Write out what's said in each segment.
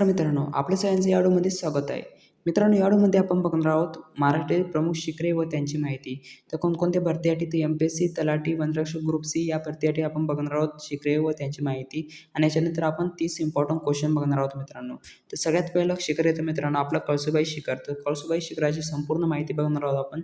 तर मित्रांनो, आपल्या सगळ्यांचं या व्हिडिओमध्ये स्वागत आहे. मित्रांनो, या व्हिडिओमध्ये आपण बघणार आहोत मराठी प्रमुख शिखरे व त्यांची माहिती. तर कोणकोणत्या भरतीसाठी ते एम-पी-एस-सी, तलाठी, वनरक्षक ग्रुप सी या भरतीसाठी आपण बघणार आहोत शिखरे व त्यांची माहिती. आणि याच्यानंतर आपण 30 इम्पॉर्टंट क्वेश्चन बघणार आहोत मित्रांनो. तर सगळ्यात पहिलं शिखर येतं मित्रांनो आपलं कळसुबाई शिखर. तर कळसुबाई शिखराची संपूर्ण माहिती बघणार आहोत आपण.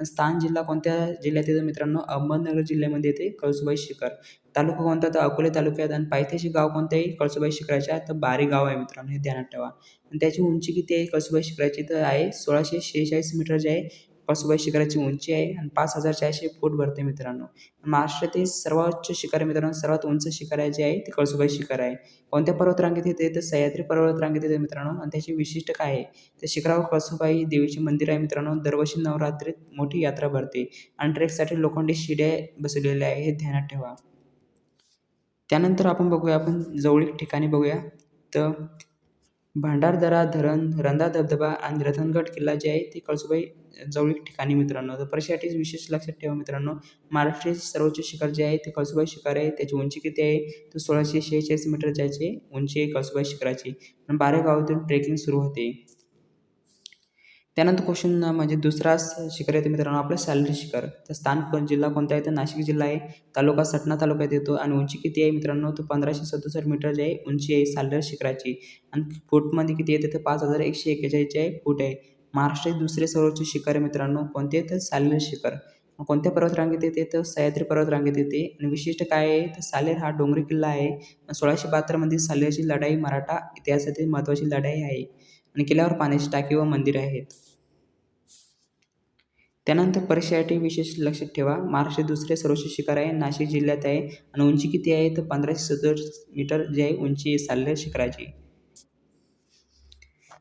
स्थान जिल्हा कोणत्या जिल्ह्यात येतो मित्रांनो? अहमदनगर जिल्ह्यामध्ये येते कळसुबाई शिखर. तालुका कोणता? तर अकोले तालुक्यात. आणि पायथ्याशी गाव कोणते आहे कळसुबाई शिखराच्या? तर बारी गाव आहे मित्रांनो, हे ध्यानात ठेवा. आणि त्याची उंची किती आहे कळसुबाई शिखराची? तर आहे 1646 मीटर जे आहे कळसुबाई शिखराची उंची आहे. आणि 5400 फूट भरते मित्रांनो. महाराष्ट्रातील सर्वोच्च शिखर आहे मित्रांनो, सर्वात उंच शिखर आहे जे आहे ते कळसुबाई शिखर आहे. कोणत्या पर्वतरांगेत येते? तर सह्याद्री पर्वतरांगेत येते मित्रांनो. आणि त्याची विशिष्ट काय आहे? तर शिखरावर कळसुबाई देवीचे मंदिर आहे मित्रांनो. दरवर्षी नवरात्रीत मोठी यात्रा भरते. आणि ट्रेकसाठी लोखंडी शिड्या बसवलेल्या आहे, हे ध्यानात ठेवा. त्यानंतर आपण जवळीक ठिकाणी बघूया. तर भंडारदरा धरण, रंधा धबधबा आणि रतनगड किल्ला जे आहे ते कळसुबाई जवळीक ठिकाणी मित्रांनो. तर परीक्षेसाठी विशेष लक्षात ठेवा मित्रांनो, महाराष्ट्राचे सर्वोच्च शिखर जे आहे ते कळसुबाई शिखर आहे. त्याची उंची किती आहे? तर 1646 मीटर ज्याची उंची आहे कळसुबाई शिखराची. आणि बारा गावातून ट्रेकिंग सुरू होते. त्यानंतर क्वेश्चन म्हणजे दुसरा शिखर येते मित्रांनो आपलं सालरी शिखर. तर स्थान जिल्हा कोणता आहे? तर नाशिक जिल्हा आहे. तालुका सटना तालुक्यात येतो. आणि उंची किती आहे मित्रांनो? तर 1567 मीटर जे आहे उंची आहे सालरी शिखराची. आणि फूटमध्ये किती येते? तर 5141 जे आहे फूट आहे. महाराष्ट्राचे दुसरे सर्वोच्च शिखर आहे मित्रांनो, कोणते? तर सालेर शिखर. कोणत्या पर्वतरांगेत येते? तर सह्याद्री पर्वतरांगेत येते. आणि विशिष्ट काय आहे? तर सालेर हा डोंगरी किल्ला आहे. 1672 मध्ये सालेरची लढाई मराठा इतिहासातील महत्त्वाची लढाई आहे. आणि किल्ल्यावर पाण्याची टाकी व मंदिरे आहेत. त्यानंतर परीक्षेसाठी विशेष लक्षात ठेवा, महाराष्ट्राचे दुसरे सर्वोच्च शिखर आहे नाशिक जिल्ह्यात आहे. आणि उंची किती आहे? तर 1567 मीटर जे आहे उंची आहे सालेर शिखराची.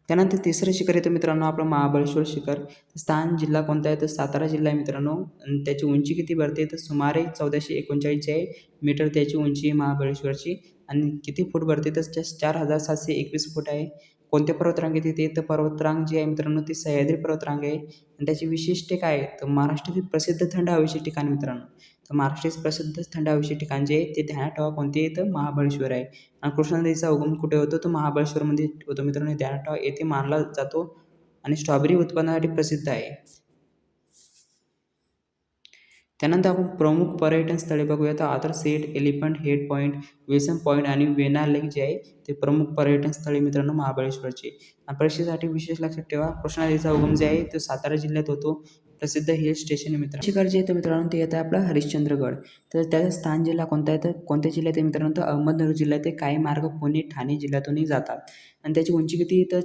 त्यानंतर तिसरं शिखर येतं मित्रांनो आपलं महाबळेश्वर शिखर. स्थान जिल्हा कोणता आहे? तर सातारा जिल्हा आहे मित्रांनो. आणि त्याची उंची किती भरते? तर सुमारे 1439 आहे मीटर त्याची उंची आहे महाबळेश्वरची. आणि किती फूट भरते? तर 4721 फूट आहे. कोणत्या पर्वतरांगेत येते? तर पर्वतरांग जी आहे मित्रांनो ती सह्याद्री पर्वतरांग आहे. आणि त्याची विशिष्ट काय आहे? तर महाराष्ट्रातील प्रसिद्ध थंड हवेचे ठिकाण मित्रांनो. तर महाराष्ट्रातील प्रसिद्ध थंड हवेचे ठिकाण जे आहे ते ध्यानात ठेवा, कोणते आहे? तर महाबळेश्वर आहे. आणि कृष्णा नदीचा उगम कुठे होतो? तर महाबळेश्वरमध्ये होतो मित्रांनो, हे ध्यानात ठेवा. येथे मानला जातो. आणि स्ट्रॉबेरी उत्पादनासाठी प्रसिद्ध आहे. त्यानंतर आपण प्रमुख पर्यटन स्थळे बघूया. तर आदर set, elephant head point, Wilson point आणि वेना लेक जे आहे ते प्रमुख पर्यटन स्थळे मित्रांनो महाबळेश्वरचे. आणि परीक्षेसाठी विशेष लक्षात ठेवा, कृष्णा नदीचा उगम जे आहे तो सातारा जिल्ह्यात होतो. प्रसिद्ध हिल स्टेशन मित्रांनो शिखर जे येतं मित्रांनो ते येतं आपलं हरिश्चंद्रगड. तर त्याचा स्थान जिल्हा कोणता आहे? तर कोणत्या जिल्ह्यात आहे मित्रांनो? तर अहमदनगर जिल्ह्यात आहे. काही मार्ग पुणे ठाणे जिल्ह्यातूनही जातात. आणि त्याची उंची किती? तर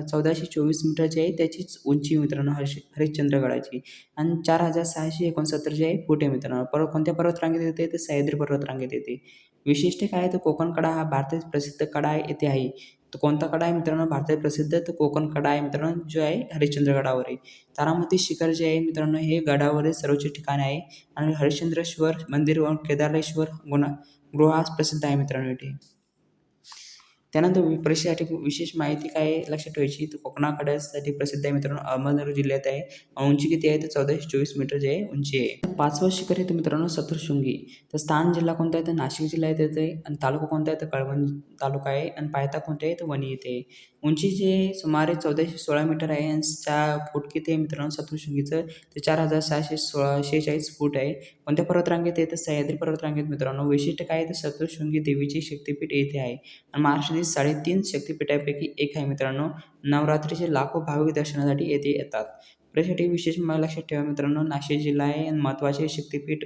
1424 मीटर जी आहे त्याचीच उंची मित्रांनो हरिश्चंद्रगडाची. आणि 4669 जे आहे फूट आहे मित्रांनो. कोणत्या पर्वतरांगेत येते? तर सह्याद्री पर्वतरांगेत येते. विशिष्ट काय आहे? तर कोकण कडा हा भारतातील प्रसिद्ध कडा आहे येथे आहे. तर कोणता कडा आहे मित्रांनो भारतात प्रसिद्ध? तर कोकण कडा आहे मित्रांनो, जो आहे हरिश्चंद्रगडावर आहे. तारामती शिखर जे आहे मित्रांनो हे गडावरील सर्वोच्च ठिकाण आहे. आणि हरिश्चंद्रेश्वर मंदिर व केदारेश्वर गृह प्रसिद्ध आहे मित्रांनो इथे. त्यानंतर परीक्षेसाठी विशेष माहिती काय आहे लक्षात ठेवायची? तर कोकणाकड्यासाठी प्रसिद्ध आहे मित्रांनो, अहमदनगर जिल्ह्यात आहे. उंची किती आहे? तर 1424 मीटर जे आहे उंची आहे. पाचवं शिखर येतं मित्रांनो सप्तशृंगी. तर स्थान जिल्हा कोणता आहे? तर नाशिक जिल्ह्यात येते. आणि तालुका कोणता आहे? तर कळवण तालुका आहे. आणि पायथा कोणते आहे? तर वणी येथे आहे. उंची जे सुमारे 1416 मीटर आहे. आणि फूट किती आहे मित्रांनो सप्तशृंगीचं? ते 4646 फूट आहे. कोणत्या पर्वतरांगेत आहे? तर सह्याद्री पर्वतरांगेत मित्रांनो. वैशिष्ट्य काय आहे? तर सप्तशृंगी देवीचे शक्तिपीठ येथे आहे. आणि महाराष्ट्रातील 3.5 शक्तिपीठापैकी एक आहे मित्रांनो. नवरात्रीचे लाखो भाविक दर्शनासाठी येथे येतात. त्यासाठी विशेष लक्षात ठेवा मित्रांनो, नाशिक जिल्हा आहे. आणि महत्त्वाचे शक्तिपीठ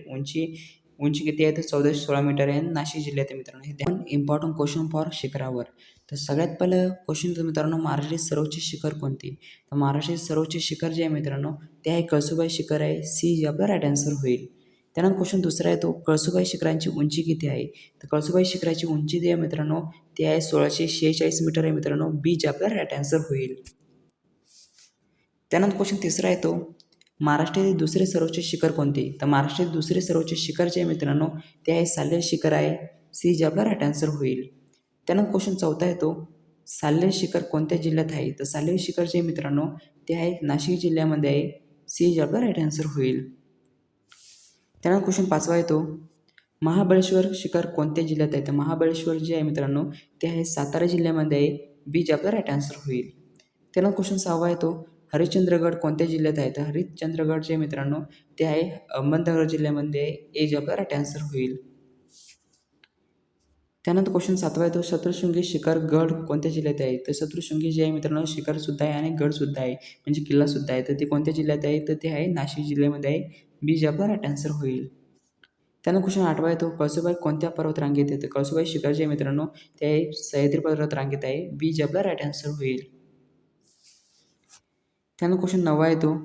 उंची किती आहे? तर 1416 मीटर आहे. नाशिक जिल्ह्यात आहे मित्रांनो. हे पण इम्पॉर्टंट क्वेश्चन फॉर शिखरावर. तर सगळ्यात पहिलं क्वेश्चन मित्रांनो, महाराष्ट्रातील सर्वोच्च शिखर कोणते? तर महाराष्ट्रातील सर्वोच्च शिखर जे आहे मित्रांनो ते आहे कळसुबाई शिखर आहे. सी जे आपला राईट आन्सर होईल. त्यानंतर क्वेश्चन दुसरा आहे तो कळसुबाई शिखरांची उंची किती आहे? तर कळसुबाई शिखराची उंची जी आहे मित्रांनो ती आहे 1646 मीटर आहे मित्रांनो. बी जे आपला राईट आन्सर होईल. त्यानंतर क्वेश्चन तिसरा आहे तो महाराष्ट्रातील दुसरे सर्वोच्च शिखर कोणते? तर महाराष्ट्रातील दुसरे सर्वोच्च शिखर जे आहे मित्रांनो ते आहे साल्हेर शिखर आहे. सी जे आपला राईट आन्सर होईल. त्यानंतर क्वेश्चन चौथा आहे तो साल्हेर शिखर कोणत्या जिल्ह्यात आहे? तर साल्हेर शिखर जे मित्रांनो ते आहे नाशिक जिल्ह्यामध्ये आहे. सी जे आपला राईट आन्सर होईल. त्यानंतर क्वेश्चन पाचवा आहे तो महाबळेश्वर शिखर कोणत्या जिल्ह्यात आहे? तर महाबळेश्वर जे आहे मित्रांनो ते आहे सातारा जिल्ह्यामध्ये आहे. बी जे आपला राईट आन्सर होईल. त्यानंतर क्वेश्चन 6वा आहे तो हरिश्चंद्रगड कोणत्या जिल्ह्यात आहे? तर हरिश्चंद्रगड जे मित्रांनो ते आहे अहमदनगर जिल्ह्यामध्ये आहे. ए जे आपला राईट आन्सर होईल. त्यानंतर क्वेश्चन 7वा आहे तो शत्रुशृंगी शिखर गड कोणत्या जिल्ह्यात आहे? तर शत्रुशृंगी जे आहे मित्रांनो शिखर सुद्धा आहे आणि गड सुद्धा आहे म्हणजे किल्ला सुद्धा आहे. तर ते कोणत्या जिल्ह्यात आहे? तर ते आहे नाशिक जिल्ह्यामध्ये आहे. बी जे आपला राईट आन्सर होईल. त्यानंतर क्वेश्चन 8वा आहे तो कळसुबाई कोणत्या पर्वतरांगेत येते? कळसुबाई शिखर जे आहे मित्रांनो ते आहे सह्याद्री पर्वतरांगेत आहे. बी जे आपला राईट आन्सर होईल. त्यानंतर क्वेश्चन 9वा आहे तो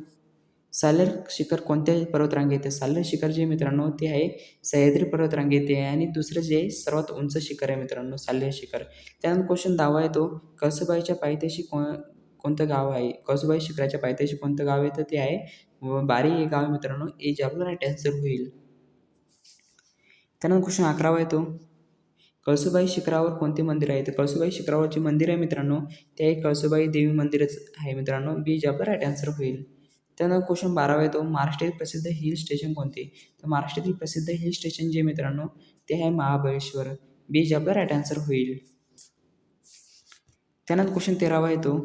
साल्हेर शिखर कोणत्या पर्वतरांगेत येते? साल्हेर शिखर जे मित्रांनो ते आहे सह्याद्री पर्वतरांगेत आहे आणि दुसरं जे आहे सर्वात उंच शिखर आहे मित्रांनो साल्हेर शिखर. त्यानंतर क्वेश्चन 10वा आहे तो कळसुबाईच्या पायथ्याशी कोणतं गाव आहे? कळसुबाई शिखराच्या पायथ्याशी कोणतं गाव आहे? तर ते आहे बारी हे गाव मित्रांनो. ए जे आपलं राईट आन्सर होईल. त्यानंतर क्वेश्चन 11वा आहे तो कळसुबाई शिखरावर कोणते मंदिर आहे? तर कळसुबाई शिखरावर जे मंदिर आहे मित्रांनो ते आहे कळसुबाई देवी मंदिरच आहे मित्रांनो. बी जे आपलं राईट आन्सर होईल. त्यानंतर क्वेश्चन 12वा आहे तो महाराष्ट्रातील प्रसिद्ध हिल स्टेशन कोणते? तर महाराष्ट्रातील प्रसिद्ध हिल स्टेशन जे मित्रांनो ते आहे महाबळेश्वर. बी जे आपलं राईट आन्सर होईल. त्यानंतर क्वेश्चन 13वा आहे तो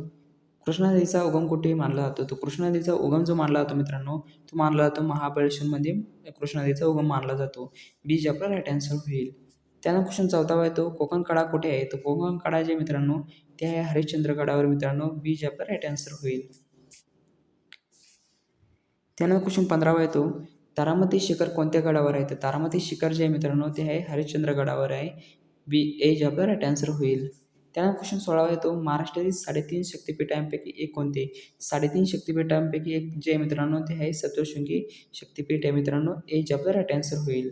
कृष्णा नदीचा उगम कुठे मानला जातो? तो कृष्णा नदीचा उगम जो मानला जातो मित्रांनो तो मानला जातो महाबळेश्वरमध्ये कृष्णा नदीचा उगम मानला जातो. बी जे आपला राईट आन्सर होईल. त्यानंतर क्वेश्चन 14वा आहे तो कोकण कडा कुठे आहे? तर कोकण कडा जे मित्रांनो ते आहे हरिश्चंद्रगडावर मित्रांनो. बी जे आपला राईट आन्सर होईल. त्यानंतर क्वेश्चन 15वा आहे तो तारामती शिखर कोणत्या गडावर आहे? तर तारामती शिखर जे आहे मित्रांनो ते आहे हरिश्चंद्रगडावर आहे. बी ए जे आपला राईट आन्सर होईल. त्यानंतर क्वेश्चन 16वा आहे तो महाराष्ट्रातील 3.5 शक्तिपीठांपैकी एक कोणते? 3.5 शक्तिपीठांपैकी एक जे आहे मित्रांनो ते आहे सप्तशृंगी शक्तिपीठ आहे मित्रांनो. ए जे आपला राईट आन्सर होईल.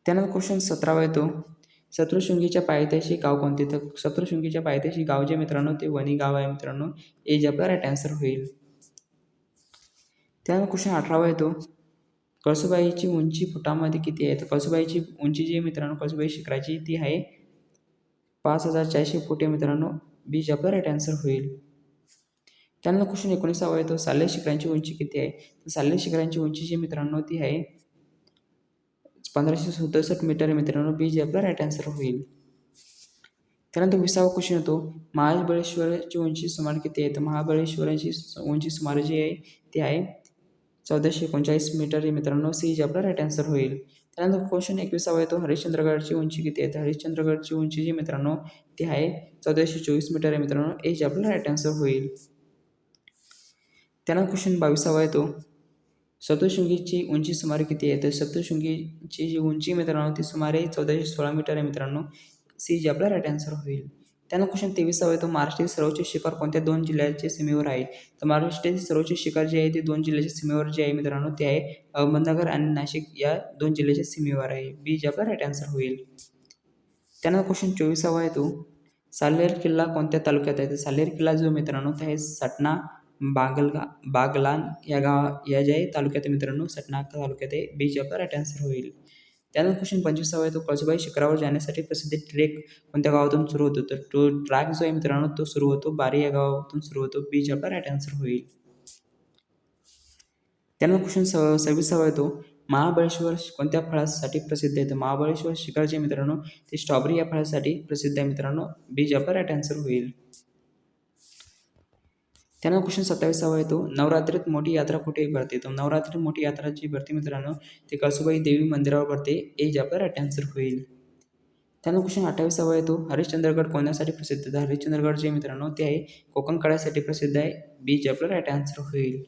त्यानंतर क्वेश्चन 17वा आहे तो सप्तशृंगीच्या पायथ्याशी गाव कोणते? तर सप्तशृंगीच्या पायथ्याशी गाव जे मित्रांनो ते वणी गाव आहे मित्रांनो. ए जे आपला राईट आन्सर होईल. त्यानंतर क्वेश्चन 18वा आहे तो कळसुबाईची उंची फुटामध्ये किती आहे? तर कळसुबाईची उंची जी आहे मित्रांनो कळसुबाई शिखराची ती आहे 5440 फूट आहे मित्रांनो. बी जे आपला राईट आन्सर होईल. त्यानंतर क्वेश्चन 19वा आहे तो साल्हेर शिखरांची उंची किती आहे? तर साल्हेर शिखरांची उंची जी मित्रांनो ती आहे 1567 मीटर आहे मित्रांनो. बी जे आपला राईट आन्सर होईल. त्यानंतर 20वा क्वेश्चन येतो महाबळेश्वरची उंची सुमारे किती आहे? तर महाबळेश्वराची उंची सुमारे जी आहे ती आहे 1439 मीटर आहे मित्रांनो. सी जे आपला राईट आन्सर होईल. त्यानंतर क्वेश्चन 21वा येतो हरिश्चंद्रगडची उंची किती आहे? तर हरिश्चंद्रगडची उंची जी मित्रांनो ती आहे 1424 मीटर आहे मित्रांनो. ए जे आपला राईट आन्सर होईल. त्यानंतर क्वेश्चन 22वा येतो सप्तशृंगीची उंची सुमारे किती आहे? तर सप्तशृंगीची जी उंची मित्रांनो ती सुमारे 1416 मीटर आहे मित्रांनो. सी जे आपला राईट आन्सर होईल. त्यानंतर क्वेश्चन 23वा येतो महाराष्ट्रातील सर्वोच्च शिखर कोणत्या 2 जिल्ह्याच्या सीमेवर आहे? तर महाराष्ट्रातील सर्वोच्च शिखर जे आहे ते 2 जिल्ह्याच्या सीमेवर जे आहे मित्रांनो ते आहे अहमदनगर आणि नाशिक या 2 जिल्ह्याच्या सीमेवर आहे. बी जे आपला राईट आन्सर होईल. त्यानंतर क्वेश्चन 24वा आहे तो साल्हेर किल्ला कोणत्या तालुक्यात आहे? तर साल्हेर किल्ला जो मित्रांनो ते आहे सटना बागलाण या ज्या आहे तालुक्यात आहे मित्रांनो. सटना तालुक्यात आहे. बी जे आपला राईट आन्सर होईल. त्यानंतर क्वेश्चन 25वा आहे तो कळसुबाई शिखरावर जाण्यासाठी प्रसिद्ध ट्रेक कोणत्या गावातून सुरू होतो? तर तो ट्रॅक जो आहे मित्रांनो तो सुरू होतो बारी या गावातून सुरू होतो. बी जे आपला राईट आन्सर होईल. त्यानंतर क्वेश्चन 26वा आहे तो महाबळेश्वर कोणत्या फळासाठी प्रसिद्ध आहे? तर महाबळेश्वर शिखर जे मित्रांनो ते स्ट्रॉबेरी या फळासाठी प्रसिद्ध आहे मित्रांनो. बी जे आपला राईट आन्सर होईल. त्यानंतर क्वेश्चन 27वा आहे तो नवरात्रीत मोठी यात्रा कुठे भरते? तर नवरात्रीत मोठी यात्रा जी भरते मित्रांनो ते कळसुबाई देवी मंदिरावर भरते. ए जे आपला राईट आन्सर होईल. त्यानंतर क्वेश्चन 28वा आहे तो हरिश्चंद्रगड कोणासाठी प्रसिद्ध? तर हरिश्चंद्रगड जे मित्रांनो ते आहे कोकण कड्यासाठी प्रसिद्ध आहे. बी जे आपला राईट आन्सर होईल.